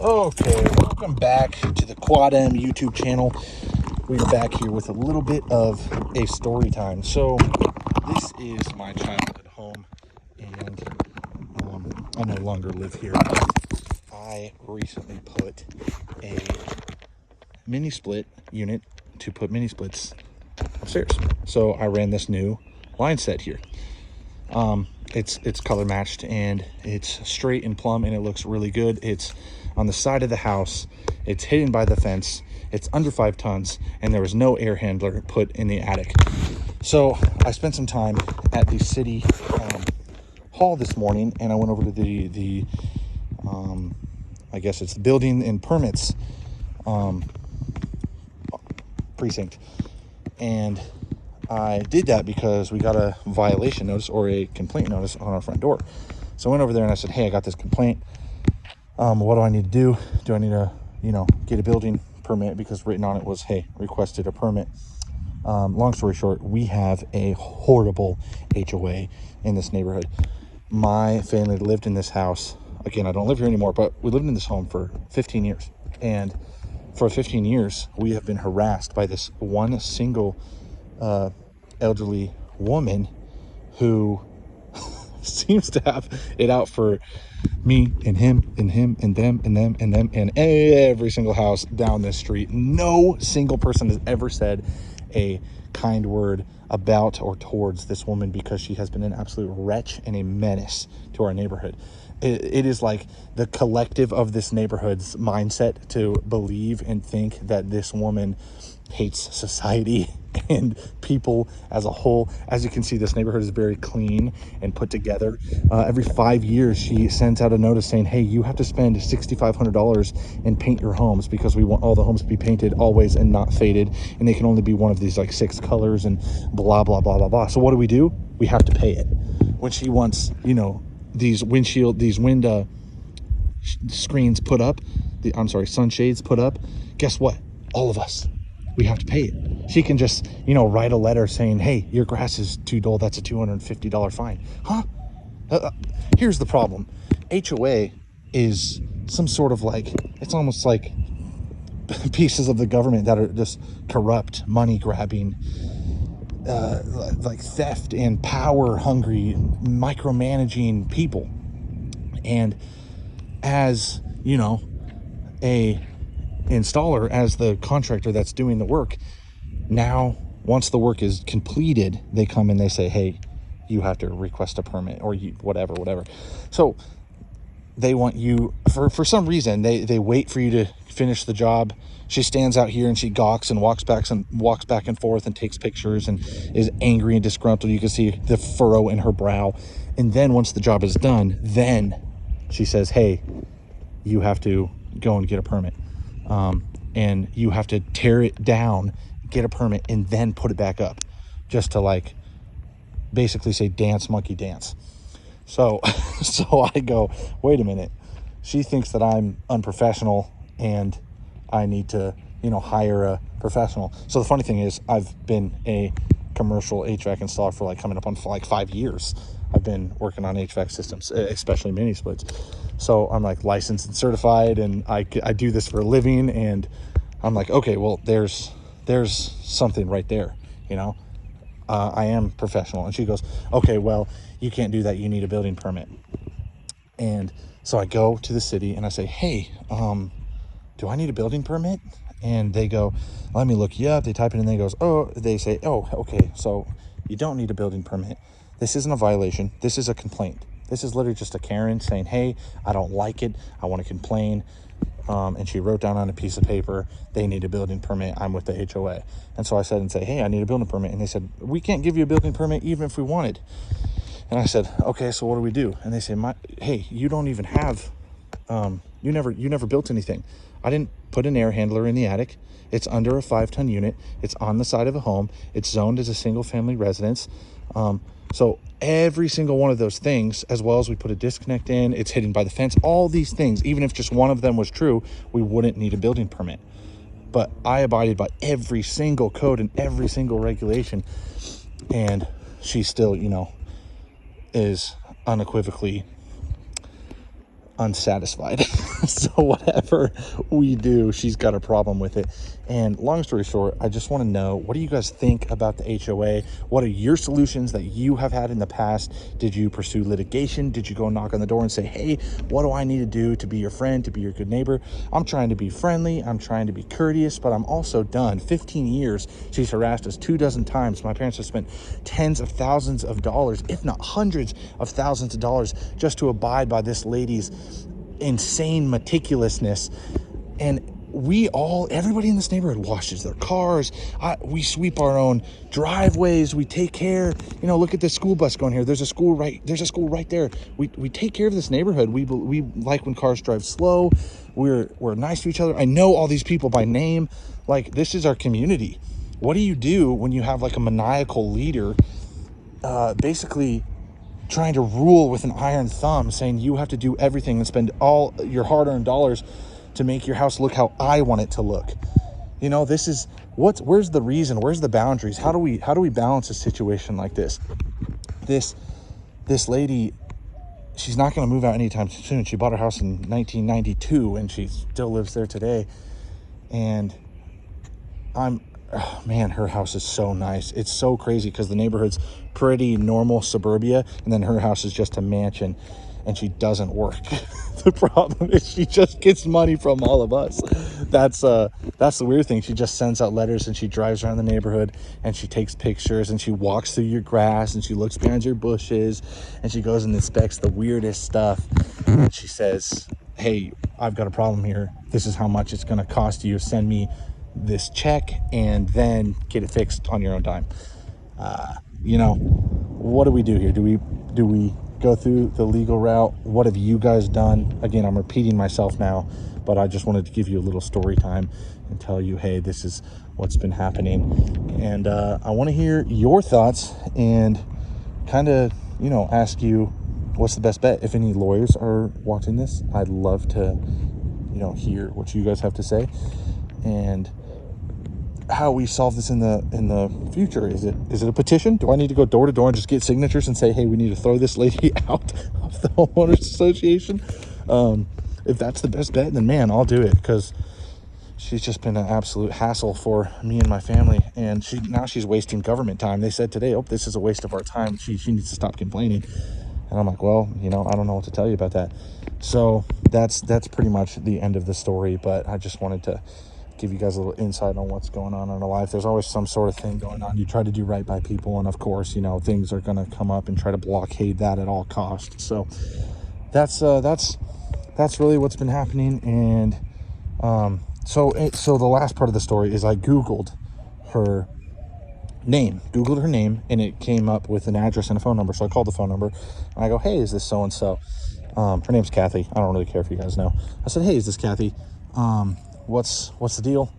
Okay, welcome back to the Quad M YouTube channel. We're back here with a little bit of a story time. So this is my childhood home, and I no longer live here. I recently put a mini split unit to put mini splits upstairs. So I ran this new line set here. It's color matched and it's straight and plumb and it looks really good. It's on the side of the house, it's hidden by the fence, it's under 5 tons, and there was no air handler put in the attic. So I spent some time at the city hall this morning, and I went over to the I guess it's the building and permits precinct, and I did that because we got a violation notice or a complaint notice on our front door. So I went over there and I said, hey, I got this complaint. What do I need to do? Do I need to, get a building permit? Because written on it was, hey, requested a permit. Long story short, we have a horrible HOA in this neighborhood. My family lived in this house. Again, I don't live here anymore, but we lived in this home for 15 years. And for 15 years, we have been harassed by this one single elderly woman who seems to have it out for me and him and him and them and them and them and every single house down this street. No single person has ever said a kind word about or towards this woman because she has been an absolute wretch and a menace to our neighborhood. It is like the collective of this neighborhood's mindset to believe and think that this woman hates society and people as a whole. As you can see, this neighborhood is very clean and put together. Every 5 years, she sends out a notice saying, hey, you have to spend $6,500 and paint your homes because we want all the homes to be painted always and not faded. And they can only be one of these like 6 colors and blah, blah, blah, blah, blah. So what do? We have to pay it. When she wants, these wind screens put up, sunshades put up, guess what? All of us, we have to pay it. She can just, write a letter saying, hey, your grass is too dull. That's a $250 fine. Huh? Here's the problem. HOA is some sort of it's almost like pieces of the government that are just corrupt, money grabbing, like theft and power hungry, micromanaging people. And as, a installer, as the contractor that's doing the work, now once the work is completed, they come and they say, hey, you have to request a permit or whatever. So they want you for some reason, they wait for you to finish the job. She stands out here and she gawks and walks back and forth and takes pictures and is angry and disgruntled. You can see the furrow in her brow. And then once the job is done, then she says, hey, you have to go and get a permit. And you have to tear it down, get a permit, and then put it back up, just to basically say, dance, monkey, dance. So I go, wait a minute. She thinks that I'm unprofessional and I need to, hire a professional. So the funny thing is, I've been a commercial HVAC installer for coming up on 5 years. I've been working on HVAC systems, especially mini splits. So I'm licensed and certified, and I do this for a living. And I'm okay, well, there's something right there, I am professional. And she goes, okay, well, you can't do that. You need a building permit. And so I go to the city and I say, hey, do I need a building permit? And they go, let me look you up. They type it in and they say, okay, so you don't need a building permit. This isn't a violation. This is a complaint. This is literally just a Karen saying, hey, I don't like it. I want to complain. And she wrote down on a piece of paper, they need a building permit. I'm with the HOA. And so I said hey, I need a building permit. And they said, we can't give you a building permit even if we wanted. And I said, okay, so what do we do? And they say, hey, you don't even have, you never built anything. I didn't put an air handler in the attic. It's under a 5-ton unit. It's on the side of a home. It's zoned as a single family residence. So every single one of those things, as well as we put a disconnect in, it's hidden by the fence, all these things, even if just one of them was true, we wouldn't need a building permit. But I abided by every single code and every single regulation. And she still, is unequivocally unsatisfied. So whatever we do, she's got a problem with it. And long story short, I just want to know, what do you guys think about the HOA? What are your solutions that you have had in the past? Did you pursue litigation? Did you go knock on the door and say, hey, what do I need to do to be your friend, to be your good neighbor? I'm trying to be friendly, I'm trying to be courteous, but I'm also done. 15 years she's harassed us 24 times. My parents have spent tens of thousands of dollars, if not hundreds of thousands of dollars, just to abide by this lady's insane meticulousness. And everybody in this neighborhood washes their cars. We sweep our own driveways. We take care. Look at this school bus going here. There's a school right there. We take care of this neighborhood. We like when cars drive slow. We're nice to each other. I know all these people by name. Like, this is our community. What do you do when you have like a maniacal leader, basically trying to rule with an iron thumb, saying you have to do everything and spend all your hard-earned dollars to make your house look how I want it to look? This is where's the reason? Where's the boundaries? How do we balance a situation like this? This lady, she's not going to move out anytime soon. She bought her house in 1992 and she still lives there today. And oh man, her house is so nice. It's so crazy because the neighborhood's pretty normal suburbia, and then her house is just a mansion, and she doesn't work. The problem is she just gets money from all of us. That's the weird thing. She just sends out letters, and she drives around the neighborhood, and she takes pictures, and she walks through your grass, and she looks behind your bushes, and she goes and inspects the weirdest stuff, and she says, hey, I've got a problem here. This is how much it's going to cost you. Send me this check and then get it fixed on your own dime. What do we do here? Do we go through the legal route? What have you guys done? Again, I'm repeating myself now, but I just wanted to give you a little story time and tell you, hey, this is what's been happening. And I want to hear your thoughts and kind of, ask you, what's the best bet? If any lawyers are watching this, I'd love to, hear what you guys have to say and how we solve this in the future. Is it a petition? Do I need to go door to door and just get signatures and say, hey, we need to throw this lady out of the homeowners association? If that's the best bet, then man, I'll do it, because she's just been an absolute hassle for me and my family, and she's wasting government time. They said today, this is a waste of our time. She needs to stop complaining. And I'm like, well, I don't know what to tell you about that. So that's pretty much the end of the story, but I just wanted to give you guys a little insight on what's going on in our life. There's always some sort of thing going on. You try to do right by people, and of course, things are going to come up and try to blockade that at all costs. So that's really what's been happening. And so the last part of the story is I googled her name, and it came up with an address and a phone number. So I called the phone number and I go, hey, is this so and so? Her name's Kathy. I don't really care if you guys know. I said, hey, is this Kathy? What's the deal?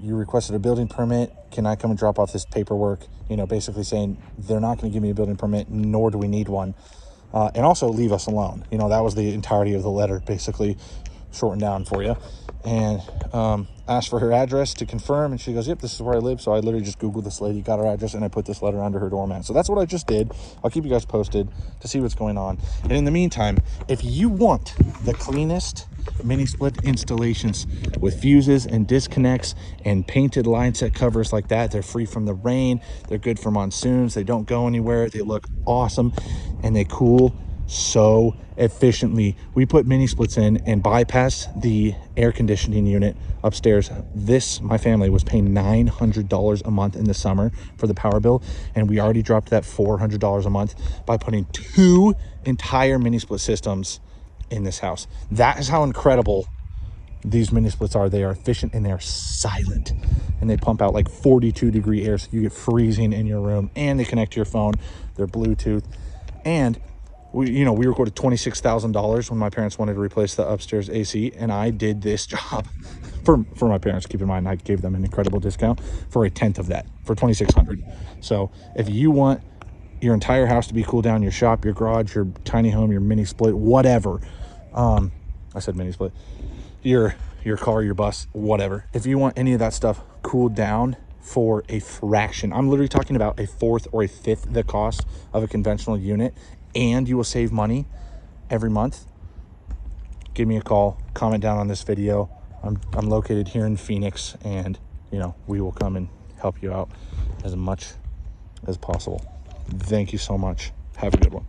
You requested a building permit. Can I come and drop off this paperwork? Basically saying they're not going to give me a building permit, nor do we need one. And also leave us alone. That was the entirety of the letter, basically shortened down for you. And asked for her address to confirm, and she goes, yep, this is where I live. So I literally just Googled this lady, got her address, and I put this letter under her doormat. So that's what I just did. I'll keep you guys posted to see what's going on. And in the meantime, if you want the cleanest mini split installations with fuses and disconnects and painted line set covers like that, they're free from the rain, they're good for monsoons, they don't go anywhere, they look awesome, and they cool so efficiently. We put mini splits in and bypass the air conditioning unit upstairs. My family was paying $900 a month in the summer for the power bill, and we already dropped that $400 a month by putting 2 entire mini split systems in this house. That is how incredible these mini splits are. They are efficient and they are silent, and they pump out like 42-degree air, so you get freezing in your room, and they connect to your phone. They're Bluetooth. And we recorded $26,000 when my parents wanted to replace the upstairs AC, and I did this job for my parents. Keep in mind, I gave them an incredible discount for a tenth of that, for $2,600. So if you want your entire house to be cooled down, your shop, your garage, your tiny home, your mini split, whatever, I said mini split, your car, your bus, whatever, if you want any of that stuff cooled down for a fraction, I'm literally talking about a fourth or a fifth the cost of a conventional unit, and you will save money every month, give me a call, comment down on this video. I'm located here in Phoenix, and you know, we will come and help you out as much as possible. Thank you so much. Have a good one.